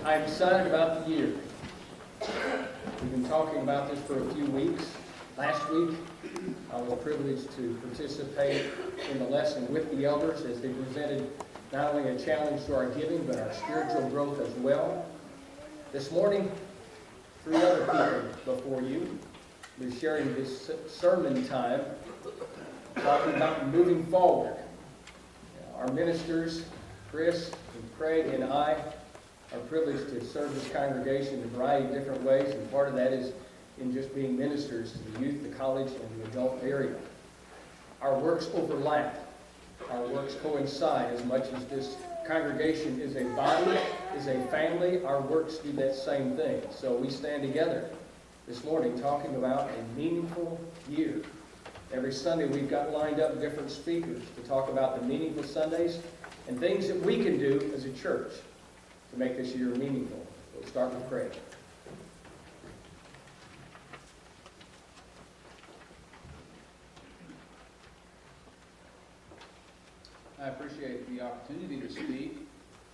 I'm excited about the year. We've been talking about this for a few weeks. Last week, I was privileged to participate in the lesson with the elders as they presented not only a challenge to our giving, but our spiritual growth as well. This morning, three other people before you. We're sharing this sermon time, talking about moving forward. Our ministers, Chris and Craig and I, are privileged to serve this congregation in a variety of different ways, and part of that is in just being ministers to the youth, the college, and the adult area. Our works overlap. Our works coincide as much as this congregation is a body, is a family. Our works do that same thing. So we stand together this morning talking about a meaningful year. Every Sunday we've got lined up different speakers to talk about the meaningful Sundays and things that we can do as a church to make this year meaningful. We'll start with Craig. I appreciate the opportunity to speak.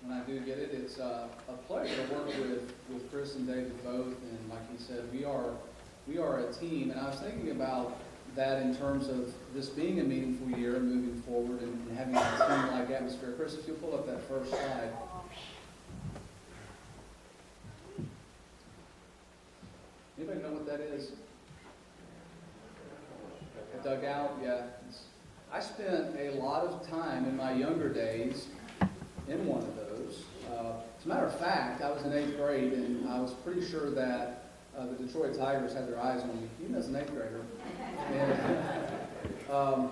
When I do get it, it's a pleasure to work with Chris and David both. And like he said, we are a team. And I was thinking about that in terms of this being a meaningful year and moving forward and having a team-like atmosphere. Chris, if you'll pull up that first slide. Anybody know what that is? A dugout? Yeah. I spent a lot of time in my younger days in one of those. As a matter of fact, I was in 8th grade, and I was pretty sure that the Detroit Tigers had their eyes on me, even as an 8th grader. And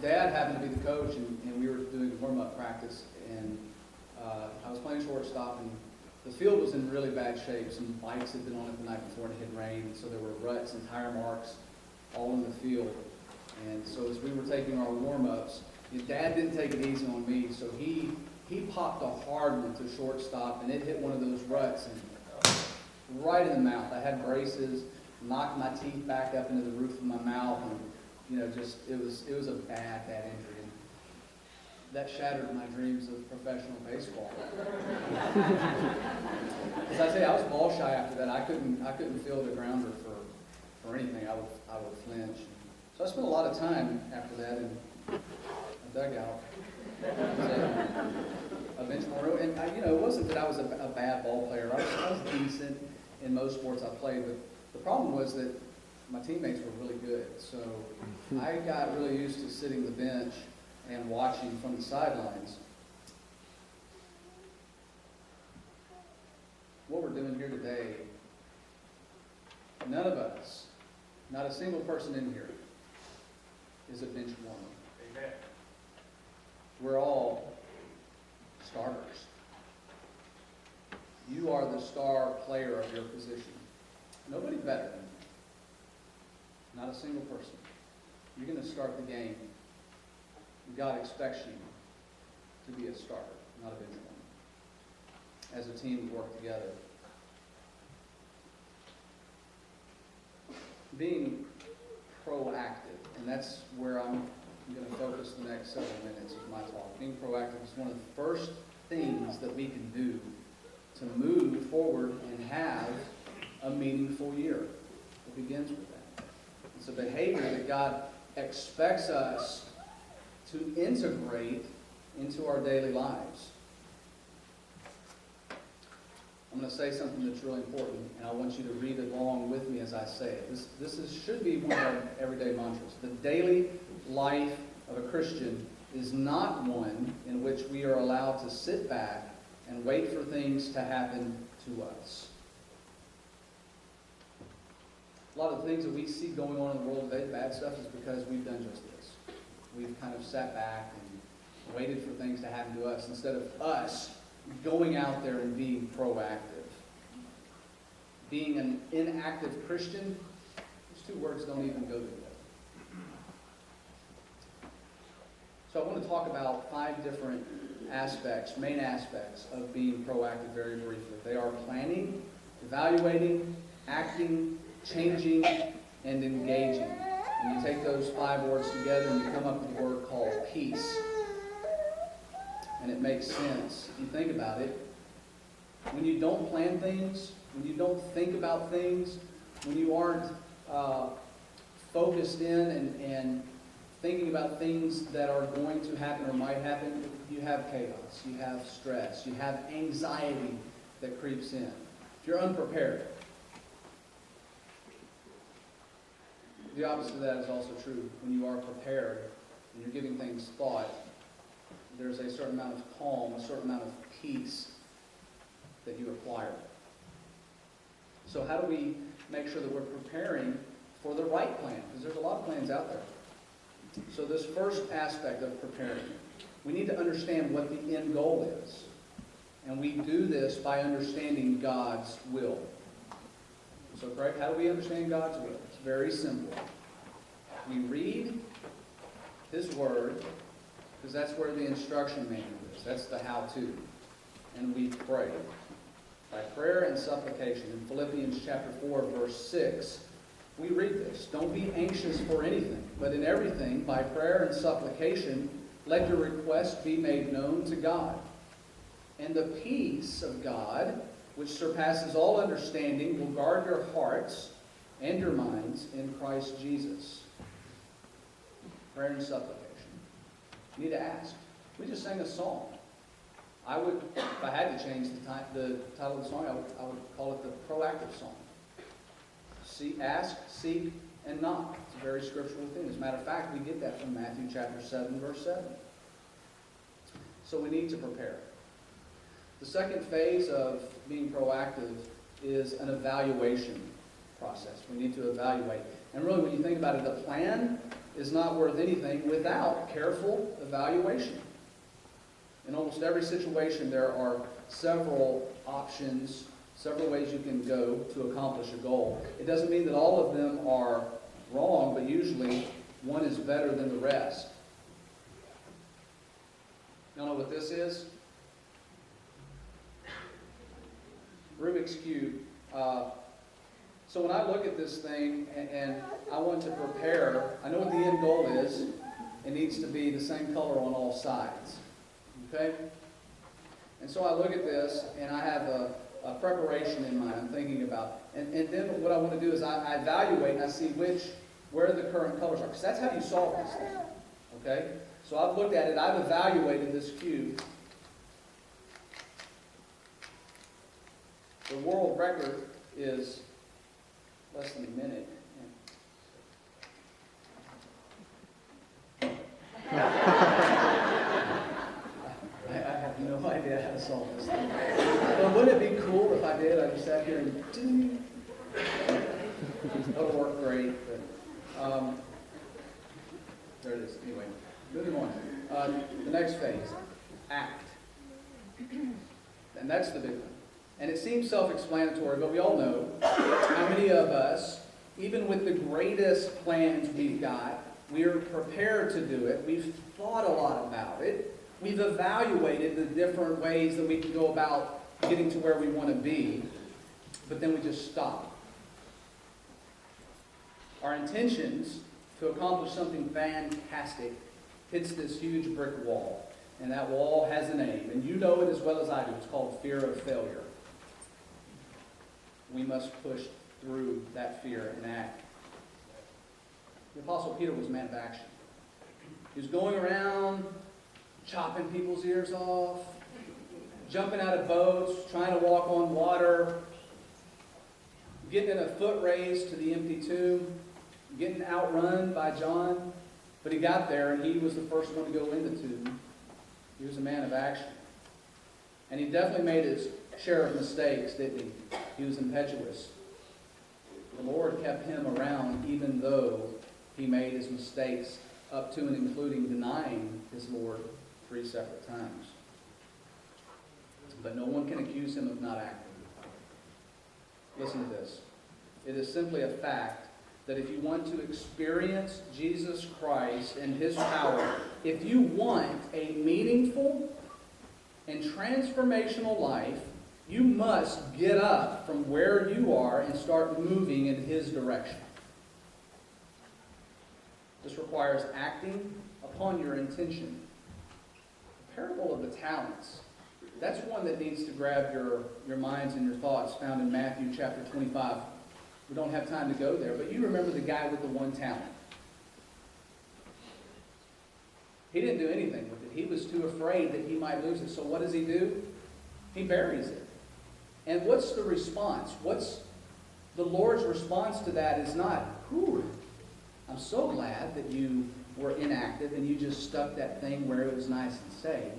Dad happened to be the coach, and we were doing warm-up practice, and I was playing shortstop, and the field was in really bad shape. Some bikes had been on it the night before, and it had rained, so there were ruts and tire marks all in the field. And so as we were taking our warm-ups, Dad didn't take it easy on me, so he popped a hard one to shortstop, and it hit one of those ruts and right in the mouth. I had braces, knocked my teeth back up into the roof of my mouth, and just it was a bad injury. And that shattered my dreams of professional baseball. As I say, I was ball shy after that. I couldn't field a grounder for anything. I would flinch. So I spent a lot of time after that in a dugout, a bench warmer. And it wasn't that I was a bad ball player. I was decent in most sports I played, but the problem was that my teammates were really good. So I got really used to sitting the bench and watching from the sidelines. What we're doing here today, none of us, not a single person in here, is a bench warmer. Amen. We're all starters. You are the star player of your position. Nobody better than you. Not a single person. You're going to start the game. God expects you to be a starter, not a bench warmer. As a team, we work together. Being proactive, and that's where I'm going to focus the next several minutes of my talk. Being proactive is one of the first things that we can do to move forward and have a meaningful year. It begins with that. It's a behavior that God expects us to integrate into our daily lives. I'm going to say something that's really important, and I want you to read along with me as I say it. This should be one of our everyday mantras. The daily life of a Christian is not one in which we are allowed to sit back and wait for things to happen to us. A lot of the things that we see going on in the world today, the bad stuff, is because we've done just this. We've kind of sat back and waited for things to happen to us instead of us going out there and being proactive. Being an inactive Christian, those two words don't even go together. So I want to talk about 5 different aspects, main aspects of being proactive very briefly. They are planning, evaluating, acting, changing, and engaging. And you take those 5 words together and you come up with a word called peace. And it makes sense. If you think about it, when you don't plan things, when you don't think about things, when you aren't focused in and thinking about things that are going to happen or might happen, you have chaos, you have stress, you have anxiety that creeps in. If you're unprepared, the opposite of that is also true. When you are prepared and you're giving things thought, there's a certain amount of calm, a certain amount of peace that you acquire. So how do we make sure that we're preparing for the right plan? Because there's a lot of plans out there. So this first aspect of preparing, we need to understand what the end goal is. And we do this by understanding God's will. So, Craig, how do we understand God's will? It's very simple. We read His Word, because that's where the instruction manual is. That's the how-to. And we pray. By prayer and supplication. In Philippians chapter 4, verse 6, we read this. Don't be anxious for anything, but in everything, by prayer and supplication, let your requests be made known to God. And the peace of God, which surpasses all understanding, will guard your hearts and your minds in Christ Jesus. Prayer and supplication. You need to ask. We just sang a song. I would, if I had to change the title of the song, I would call it the proactive song. Ask, seek, and knock. It's a very scriptural thing. As a matter of fact, we get that from Matthew chapter 7, verse 7. So we need to prepare. The second phase of being proactive is an evaluation process. We need to evaluate. And really, when you think about it, a plan is not worth anything without careful evaluation. In almost every situation, there are several options, several ways you can go to accomplish a goal. It doesn't mean that all of them are wrong, but usually one is better than the rest. Y'all know what this is? Rubik's Cube. So when I look at this thing and I want to prepare, I know what the end goal is. It needs to be the same color on all sides. Okay? And so I look at this and I have a preparation in mind I'm thinking about. And then what I want to do is I evaluate and I see where the current colors are. Because that's how you solve this thing. Okay? So I've looked at it, I've evaluated this cube. The world record is less than a minute. I have no idea how to solve this thing. But wouldn't it be cool if I did? I just sat here and ding. That'll work great. But, there it is. Anyway, moving on. The next phase, act. And that's the big one. And it seems self-explanatory, but we all know how many of us, even with the greatest plans we've got, we are prepared to do it. We've thought a lot about it. We've evaluated the different ways that we can go about getting to where we want to be, but then we just stop. Our intentions to accomplish something fantastic hits this huge brick wall, and that wall has a name, and you know it as well as I do. It's called fear of failure. We must push through that fear and act. The Apostle Peter was a man of action. He was going around chopping people's ears off, jumping out of boats, trying to walk on water, getting in a foot race to the empty tomb, getting outrun by John. But he got there and he was the first one to go in the tomb. He was a man of action. And he definitely made his share of mistakes, didn't he? He was impetuous. The Lord kept him around even though he made his mistakes, up to and including denying his Lord 3 separate times. But no one can accuse him of not acting. Listen to this. It is simply a fact that if you want to experience Jesus Christ and His power, if you want a meaningful and transformational life, you must get up from where you are and start moving in His direction. This requires acting upon your intention. The parable of the talents That's one that needs to grab your minds and your thoughts, found in Matthew chapter 25. We don't have time to go there, but you remember the guy with the 1 talent. He didn't do anything with it. He was too afraid that he might lose it. So what does he do? He buries it. And what's the response? What's the Lord's response to that is not, "Whew, I'm so glad that you were inactive and you just stuck that thing where it was nice and safe."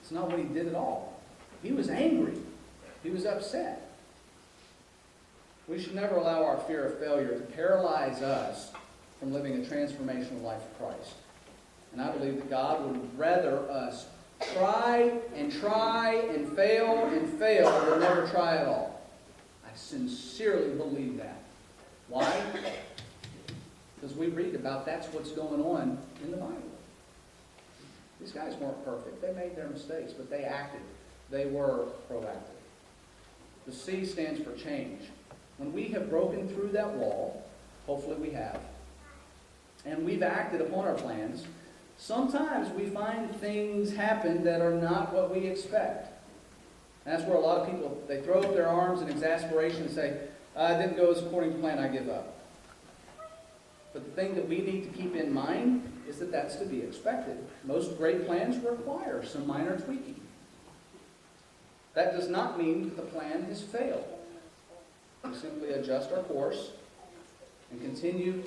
It's not what he did at all. He was angry. He was upset. We should never allow our fear of failure to paralyze us from living a transformational life of Christ. And I believe that God would rather us try and fail than never try at all. I sincerely believe that. Why? Because we read about that's what's going on in the Bible. These guys weren't perfect. They made their mistakes, but they acted. They were proactive. The C stands for change. When we have broken through that wall, hopefully we have, and we've acted upon our plans, sometimes we find things happen that are not what we expect. And that's where a lot of people, they throw up their arms in exasperation and say, "It didn't go as according to plan, I give up." But the thing that we need to keep in mind is that that's to be expected. Most great plans require some minor tweaking. That does not mean that the plan has failed. We simply adjust our course and continue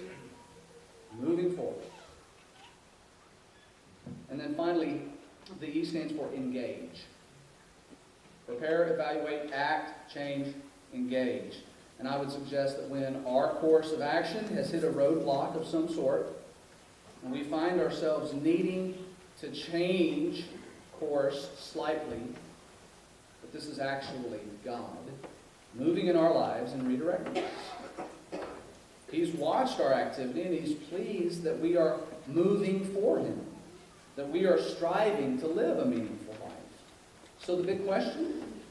moving forward. And then finally, the E stands for engage. Prepare, evaluate, act, change, engage. And I would suggest that when our course of action has hit a roadblock of some sort, and we find ourselves needing to change course slightly, but this is actually God moving in our lives and redirecting us. He's watched our activity and He's pleased that we are moving for Him, that we are striving to live a meaningful life. So the big question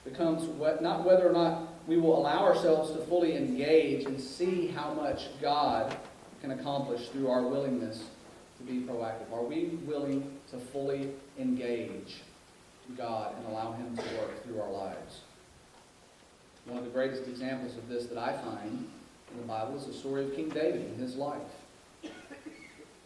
becomes not whether or not we will allow ourselves to fully engage and see how much God can accomplish through our willingness to be proactive. Are we willing to fully engage God and allow Him to work through our lives? One of the greatest examples of this that I find in the Bible is the story of King David and his life.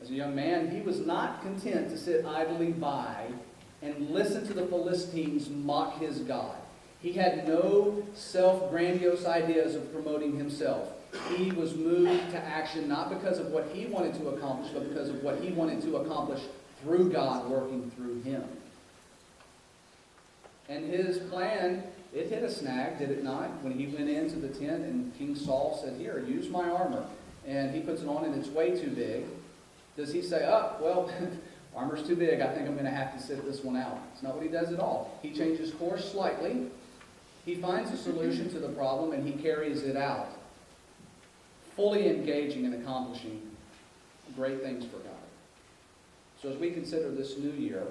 As a young man, he was not content to sit idly by and listen to the Philistines mock his God. He had no self-grandiose ideas of promoting himself. He was moved to action not because of what he wanted to accomplish, but because of what he wanted to accomplish through God working through him. And his plan, it hit a snag, did it not? When he went into the tent and King Saul said, "Here, use my armor." And he puts it on and it's way too big. Does he say, "Oh, well, armor's too big, I think I'm going to have to sit this one out"? It's not what he does at all. He changes course slightly. He finds a solution to the problem and he carries it out, fully engaging and accomplishing great things for God. So as we consider this new year,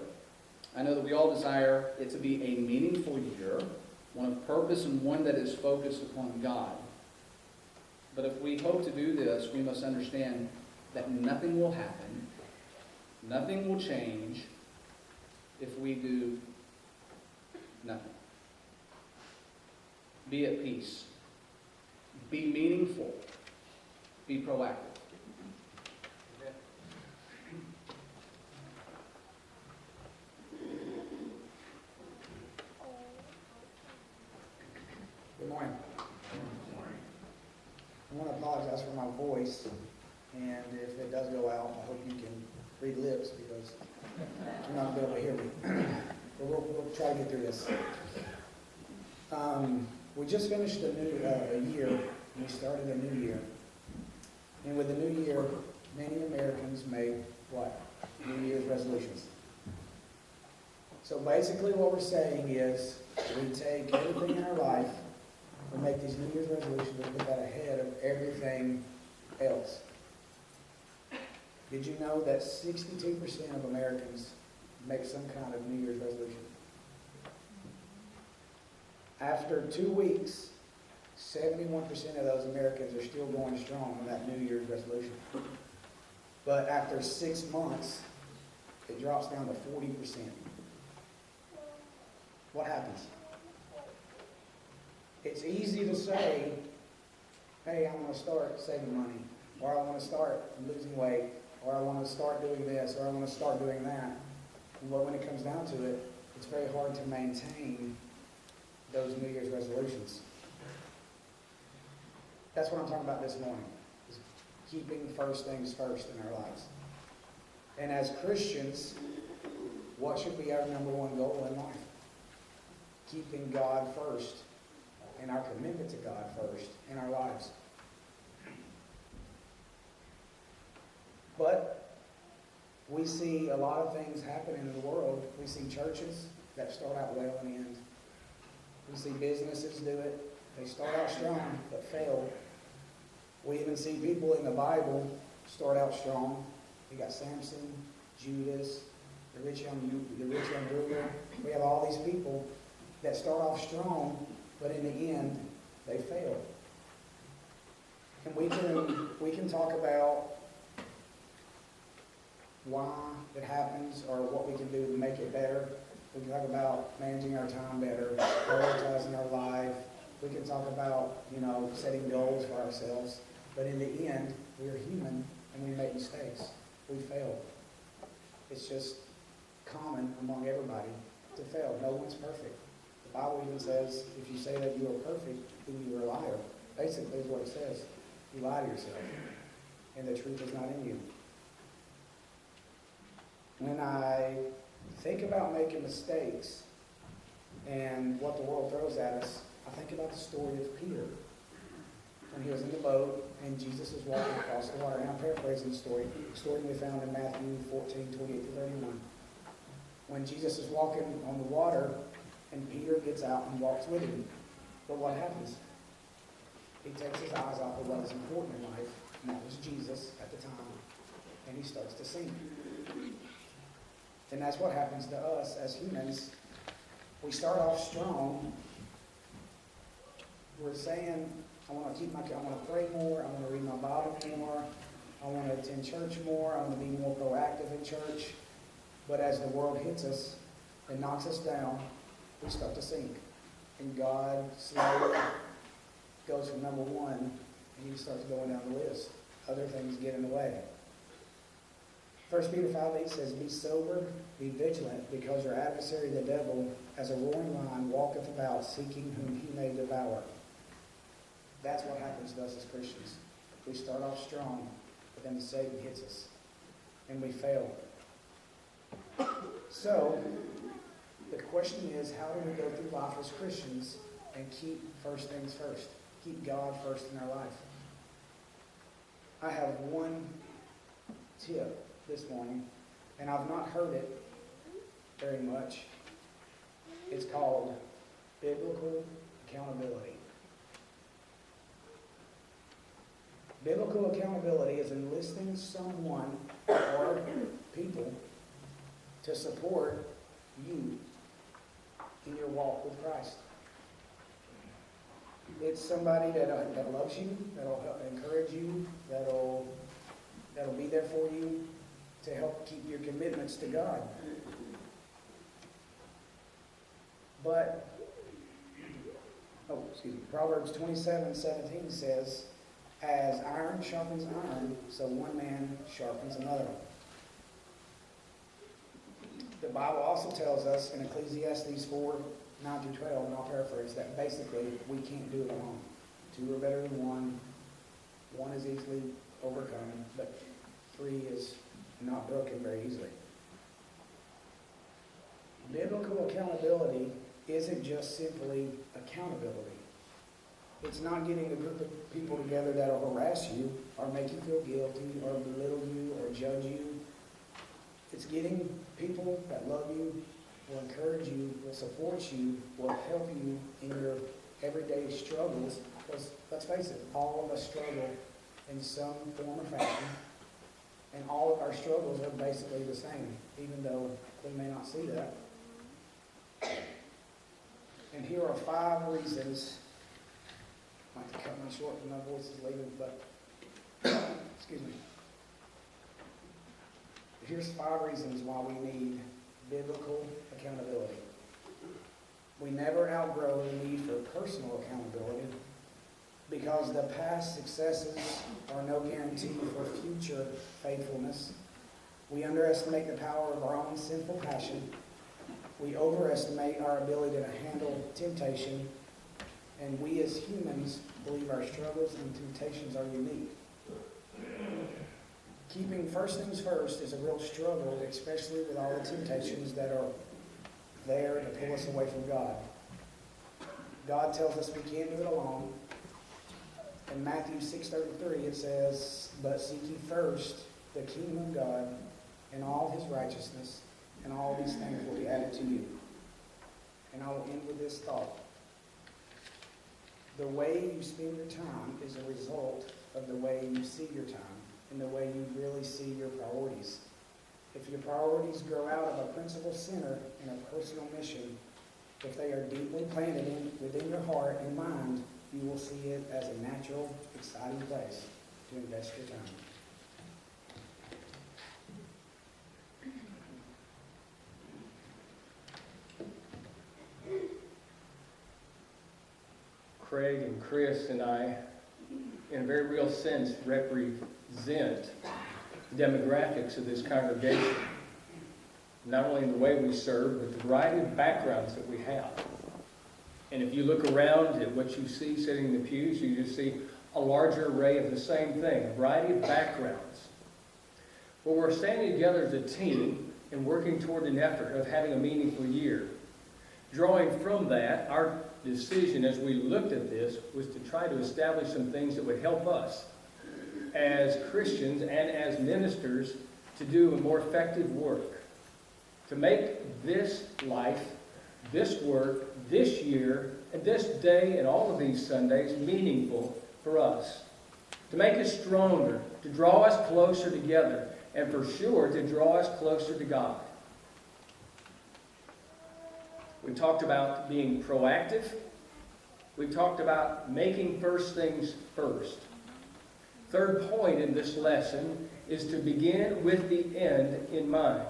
I know that we all desire it to be a meaningful year, one of purpose and one that is focused upon God. But if we hope to do this, we must understand that nothing will happen, nothing will change if we do nothing. Be at peace. Be meaningful. Be proactive. Good morning. I want to apologize for my voice, and if it does go out, I hope you can read lips because you're not going to be able to hear me. But we'll try to get through this. We just finished a new year. We started a new year. And with the new year, many Americans make what? New Year's resolutions. So basically what we're saying is we take everything in our life, we make these New Year's resolutions, we put that ahead of everything else. Did you know that 62% of Americans make some kind of New Year's resolution? After 2 weeks, 71% of those Americans are still going strong on that New Year's resolution. But after 6 months, it drops down to 40%. what happens? It's easy to say, hey, I'm going to start saving money, or I want to start losing weight, or I want to start doing this, or I want to start doing that. But when it comes down to it, it's very hard to maintain those New Year's resolutions. That's what I'm talking about this morning, is keeping first things first in our lives. And as Christians, what should be our number one goal in life? Keeping God first, and our commitment to God first in our lives. But we see a lot of things happening in the world. We see churches that start out well in the end. We see businesses do it. They start out strong, but fail. We even see people in the Bible start out strong. We got Samson, Judas, the rich young ruler. We have all these people that start off strong, but in the end, they fail. And we can talk about why it happens or what we can do to make it better. We can talk about managing our time better, prioritizing our life. We can talk about, setting goals for ourselves. But in the end, we are human and we make mistakes. We fail. It's just common among everybody to fail. No one's perfect. The Bible even says, if you say that you are perfect, then you are a liar. Basically is what it says. You lie to yourself. And the truth is not in you. When I think about making mistakes and what the world throws at us, I think about the story of Peter. When he was in the boat and Jesus was walking across the water. And I'm paraphrasing the story we found in Matthew 14:28-31. When Jesus is walking on the water and Peter gets out and walks with him. But what happens? He takes his eyes off of what is important in life, and that was Jesus at the time, and he starts to sink. And that's what happens to us as humans. We start off strong. We're saying, I want to pray more, I want to read my Bible more, I want to attend church more, I want to be more proactive in church. But as the world hits us and knocks us down, we start to sink. And God slowly goes from number one, and he starts going down the list. Other things get in the way. 1 Peter 5:8 says, be sober, be vigilant, because your adversary the devil, as a roaring lion, walketh about, seeking whom he may devour. That's what happens to us as Christians. We start off strong, but then Satan hits us, and we fail. So, the question is, how do we go through life as Christians and keep first things first? Keep God first in our life. I have one tip this morning, and I've not heard it very much. It's called biblical accountability. Biblical accountability is enlisting someone or people to support you in your walk with Christ. It's somebody that loves you, that'll help encourage you, that'll be there for you to help keep your commitments to God. But, Proverbs 27:17 says, as iron sharpens iron, so one man sharpens another. The Bible also tells us in Ecclesiastes 4:9-12, and I'll paraphrase that, basically, we can't do it alone. Two are better than one. One is easily overcome, but three is not broken very easily. Biblical accountability isn't just simply accountability. It's not getting a group of people together that will harass you or make you feel guilty or belittle you or judge you. It's getting people that love you, will encourage you, will support you, will help you in your everyday struggles. Because let's face it, all of us struggle in some form or fashion. And all of our struggles are basically the same, even though we may not see that. And here are 5 reasons. I might have to cut mine short because my voice is leaving, but excuse me. Here's 5 reasons why we need biblical accountability. personal accountability, because the past successes are no guarantee for future faithfulness. We underestimate the power of our own sinful passion. We overestimate our ability to handle temptation. And we as humans believe our struggles and temptations are unique. Keeping first things first is a real struggle, especially with all the temptations that are there to pull us away from God. God tells us we can't do it alone. In Matthew 6:33 it says, "But seek ye first the kingdom of God and all his righteousness, and all these things will be added to you." And I will end with this thought. The way you spend your time is a result of the way you see your time and the way you really see your priorities. If your priorities grow out of a principal center and a personal mission, if they are deeply planted within your heart and mind, you will see it as a natural, exciting place to invest your time. Craig and Chris and I, in a very real sense, represent the demographics of this congregation. Not only in the way we serve, but the variety of backgrounds that we have. And if you look around at what you see sitting in the pews, you just see a larger array of the same thing, a variety of backgrounds. Well, we're standing together as a team and working toward an effort of having a meaningful year. Drawing from that, our decision as we looked at this was to try to establish some things that would help us as Christians and as ministers to do a more effective work, to make this life, this work, this year, and this day, and all of these Sundays meaningful for us, to make us stronger, to draw us closer together, and for sure to draw us closer to God. We talked about being proactive. We talked about making first things first. Third point in this lesson is to begin with the end in mind.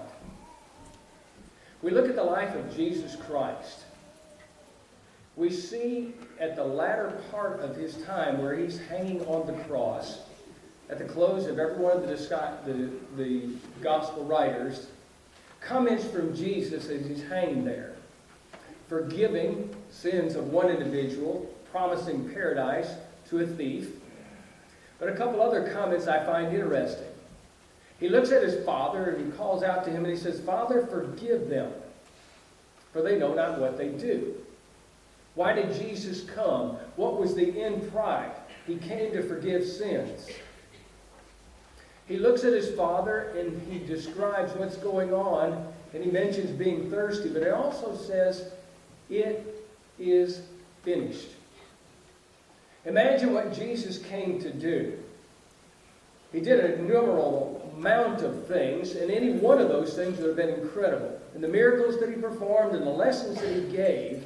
We look at the life of Jesus Christ. We see at the latter part of his time where he's hanging on the cross, at the close of every one of the gospel writers, comments from Jesus as he's hanging there, forgiving sins of one individual, promising paradise to a thief. But a couple other comments I find interesting. He looks at his Father and he calls out to him and he says, "Father, forgive them, for they know not what they do." Why did Jesus come? What was the end product? He came to forgive sins. He looks at his Father and he describes what's going on, and he mentions being thirsty, but it also says, "It is finished." Imagine what Jesus came to do. He did an innumerable amount of things, and any one of those things would have been incredible. And the miracles that he performed and the lessons that he gave,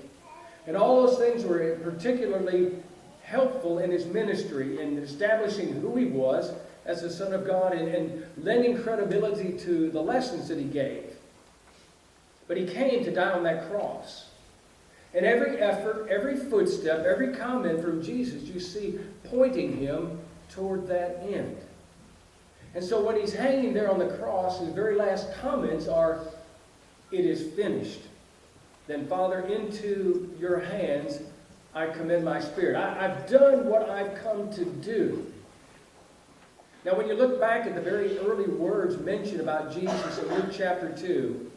and all those things were particularly helpful in his ministry in establishing who he was as the Son of God and lending credibility to the lessons that he gave. But he came to die on that cross. And every effort, every footstep, every comment from Jesus, you see pointing him toward that end. And so when he's hanging there on the cross, his very last comments are, "It is finished. Then, Father, into your hands I commend my spirit." I've done what I've come to do. Now, when you look back at the very early words mentioned about Jesus in Luke chapter 2,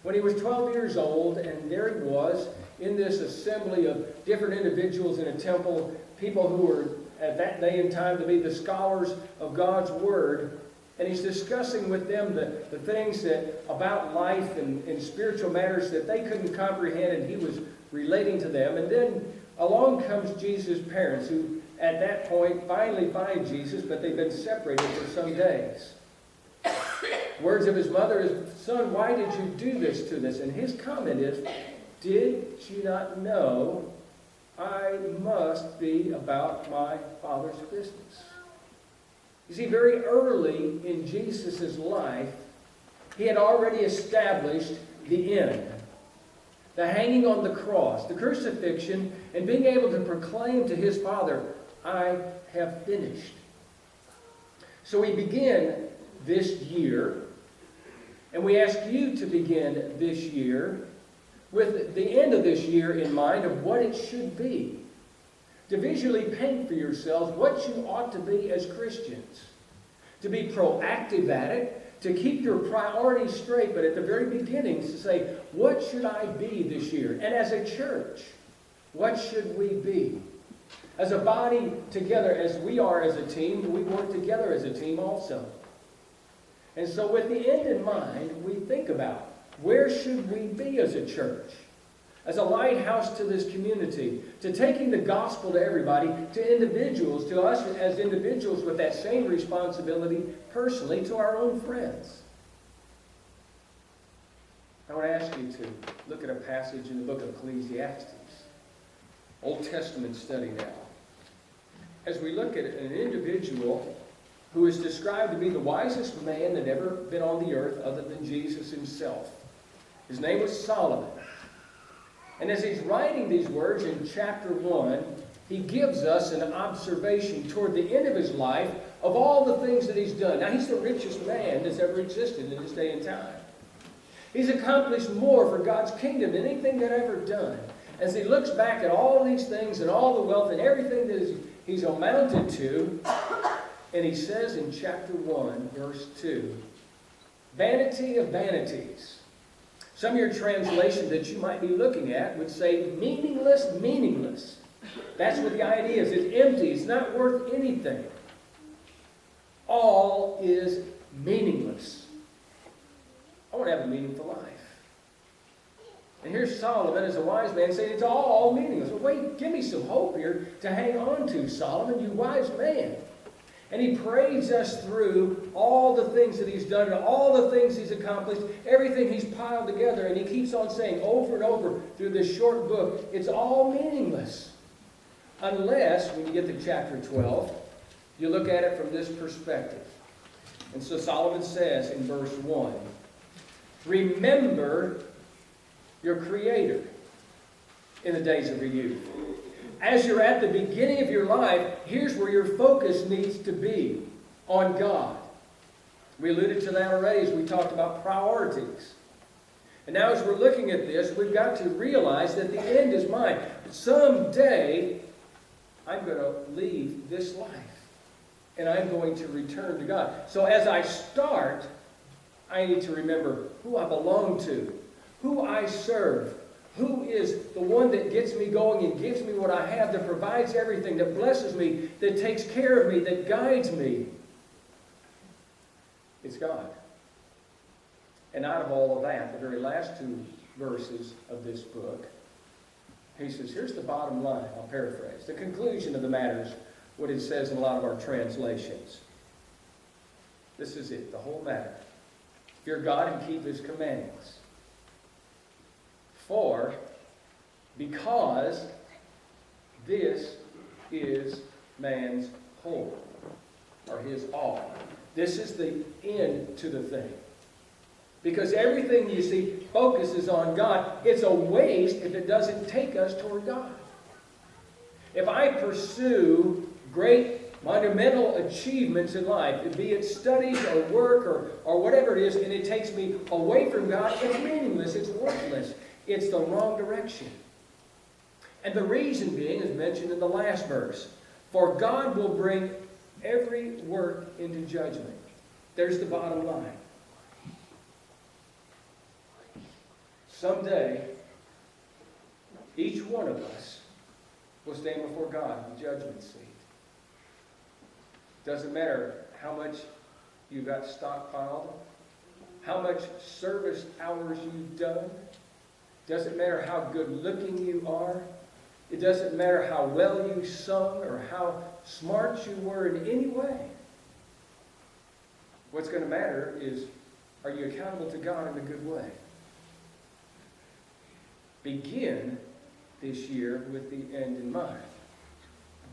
when he was 12 years old, and there he was in this assembly of different individuals in a temple, people who were at that day and time to be the scholars of God's Word, and he's discussing with them the things that about life and spiritual matters that they couldn't comprehend, and he was relating to them. And then along comes Jesus' parents, who at that point finally find Jesus, but they've been separated for some days. Words of his mother is, "Son, why did you do this to us?" And his comment is, "Did you not know I must be about my Father's business?" You see, very early in Jesus' life, he had already established the end. the hanging on the cross, the crucifixion, and being able to proclaim to his Father, I have finished. So we begin this year, and we ask you to begin this year with the end of this year in mind of what it should be. To visually paint for yourselves what you ought to be as Christians. To be proactive at it, to keep your priorities straight, but at the very beginning to say, what should I be this year? And as a church, what should we be? As a body together, as we are as a team, we work together as a team also. And so with the end in mind, we think about, where should we be as a church? As a lighthouse to this community, to taking the gospel to everybody, to individuals, to us as individuals with that same responsibility personally to our own friends. I want to ask you to look at a passage in the book of Ecclesiastes, Old Testament study now. As we look at an individual who is described to be the wisest man that ever been on the earth other than Jesus himself. His name was Solomon. And as he's writing these words in chapter 1, he gives us an observation toward the end of his life of all the things that he's done. Now, he's the richest man that's ever existed in this day and time. He's accomplished more for God's kingdom than anything that ever done. As he looks back at all these things and all the wealth and everything that he's amounted to, and he says in chapter 1, verse 2, vanity of vanities. Some of your translations that you might be looking at would say meaningless, meaningless. That's what the idea is. It's empty. It's not worth anything. All is meaningless. I want to have a meaningful life. And here's Solomon as a wise man saying it's all meaningless. Well, wait, give me some hope here to hang on to, Solomon, you wise man. And he parades us through all the things that he's done and all the things he's accomplished, everything he's piled together. And he keeps on saying over and over through this short book, it's all meaningless. Unless, when you get to chapter 12, you look at it from this perspective. And so Solomon says in verse 1, remember your Creator in the days of your youth. As you're at the beginning of your life, here's where your focus needs to be, on God. We alluded to that already as we talked about priorities. And now as we're looking at this, we've got to realize that the end is mine. Someday, I'm going to leave this life. And I'm going to return to God. So as I start, I need to remember who I belong to, who I serve, who is the one that gets me going and gives me what I have, that provides everything, that blesses me, that takes care of me, that guides me. It's God. And out of all of that, the very last two verses of this book, he says, here's the bottom line. I'll paraphrase. The conclusion of the matter is what it says in a lot of our translations. This is it, the whole matter. Fear God and keep His commandments. Because this is man's whole, or his all. This is the end to the thing. Because everything you see focuses on God. It's a waste if it doesn't take us toward God. If I pursue great monumental achievements in life, be it studies or work or whatever it is, and it takes me away from God, it's meaningless, it's worthless. It's the wrong direction. And the reason being is mentioned in the last verse. For God will bring every work into judgment. There's the bottom line. Someday, each one of us will stand before God in the judgment seat. Doesn't matter how much you got stockpiled, how much service hours you've done. Doesn't matter how good looking you are. It doesn't matter how well you sung or how smart you were in any way. What's going to matter is, are you accountable to God in a good way? Begin this year with the end in mind.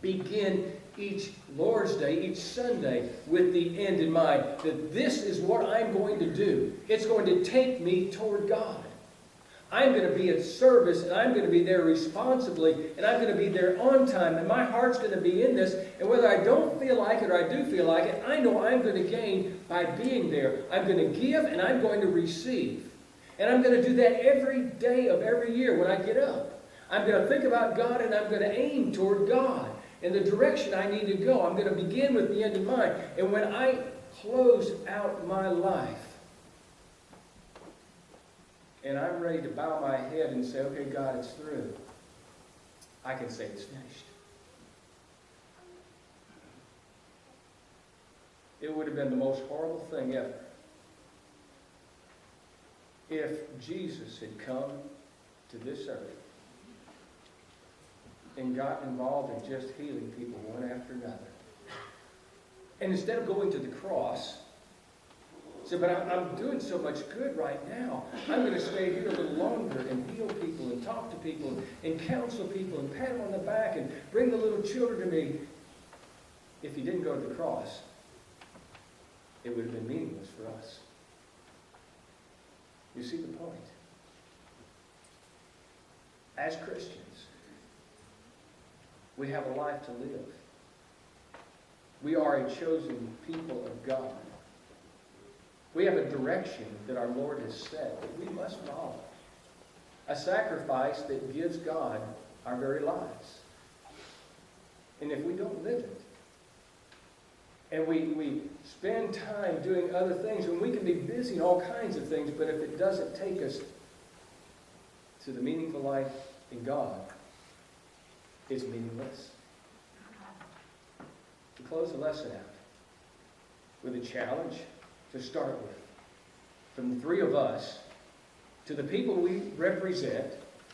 Begin each Lord's Day, each Sunday, with the end in mind. That this is what I'm going to do. It's going to take me toward God. I'm going to be at service, and I'm going to be there responsibly, and I'm going to be there on time, and my heart's going to be in this. And whether I don't feel like it or I do feel like it, I know I'm going to gain by being there. I'm going to give, and I'm going to receive. And I'm going to do that every day of every year when I get up. I'm going to think about God, and I'm going to aim toward God in the direction I need to go. I'm going to begin with the end in mind. And when I close out my life, and I'm ready to bow my head and say, okay, God, it's through, I can say it's finished. It would have been the most horrible thing ever if Jesus had come to this earth and got involved in just healing people one after another. And instead of going to the cross, said, but I'm doing so much good right now. I'm going to stay here a little longer and heal people and talk to people and counsel people and pat them on the back and bring the little children to me. If he didn't go to the cross, it would have been meaningless for us. You see the point? As Christians, we have a life to live. We are a chosen people of God. We have a direction that our Lord has set that we must follow. A sacrifice that gives God our very lives. And if we don't live it, and we spend time doing other things, and we can be busy in all kinds of things, but if it doesn't take us to the meaningful life in God, it's meaningless. To close the lesson out with a challenge to start with, from the three of us, to the people we represent,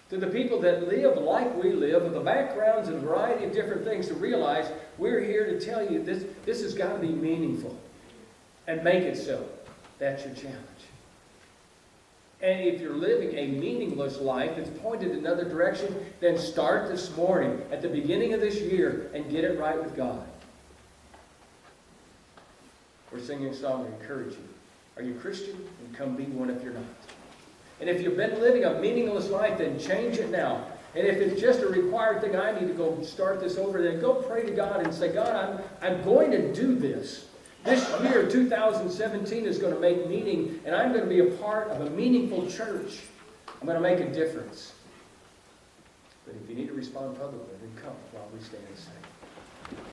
to the people that live like we live, with the backgrounds and a variety of different things, to realize we're here to tell you this has got to be meaningful. And make it so. That's your challenge. And if you're living a meaningless life that's pointed in another direction, then start this morning, at the beginning of this year, and get it right with God. We're singing a song to encourage you. Are you a Christian? Then come be one if you're not. And if you've been living a meaningless life, then change it now. And if it's just a required thing, I need to go start this over, then go pray to God and say, God, I'm going to do this. This year, 2017, is going to make meaning, and I'm going to be a part of a meaningful church. I'm going to make a difference. But if you need to respond publicly, then come while we stand and sing.